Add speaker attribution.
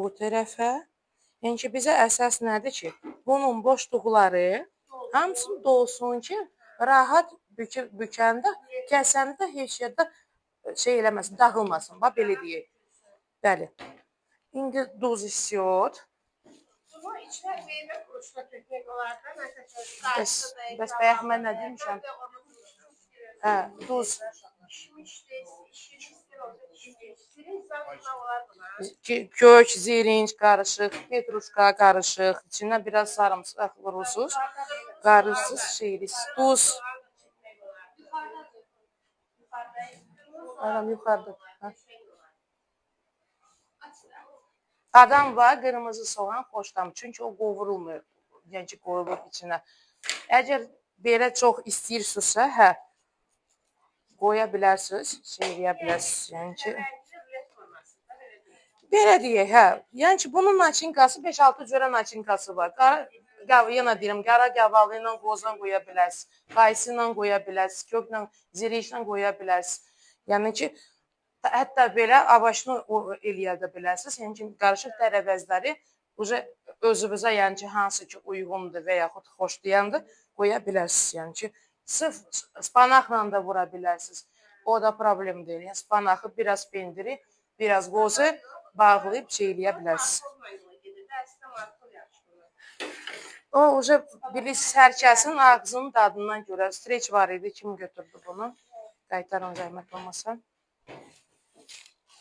Speaker 1: bu tərəfə. Yəni ki, bizə əsas nədir ki, bunun boşluqları hamısını dolsun ki, rahat bükəndə, kəsəndə heç yerdə şey eləməsin, dağılmasın. Bax, belə deyək. Bəli. İndi duz istiyor.
Speaker 2: Bunu içinə meyvə quruşuna tökmək olar da,
Speaker 1: Bəs bayaq mən nə demişəm? Hə, duz. Kök, zirinç qarışıq, petruşka qarışıq, içinə biraz sarımsaq vurursunuz, qarışsız şeyiniz, duz. Adam yuxarıda. Adam var, qırmızı soğan xoşlamır, çünki o qovurulmur, yəni ki, qoyulur içinə. Əgər belə çox istəyirsinizsə, hə, qoya bilərsiniz, şey eləyə bilərsiniz, yəni ki. Belə deyək, hə, yəni ki, bunun naçinkası 5-6 cürə naçinkası var. Yenə deyirəm, qara gavalı ilə qozan qoya bilərsiniz, qaysı ilə qoya bilərsiniz, köklə, zirişlə qoya bilərsiniz. Yəni ki, hətta belə avaşını eləyə də bilərsiniz. Yəni ki, qarışıq tərəvəzləri özünüzə, yəni ki, hansı ki uyğundur və yaxud xoşlayandır, qoya bilərsiniz. Yəni ki, sırf spanaqla da vura bilərsiniz. O da problem deyil. Yəni, spanağı, biraz pendiri, biraz qozu bağlayıb şey eləyə bilərsiniz. O, bilirsiniz, hər kəsin ağzının dadından görə streç var idi. Kim götürdü bunu? Qaytarın, zəhmət olmasa.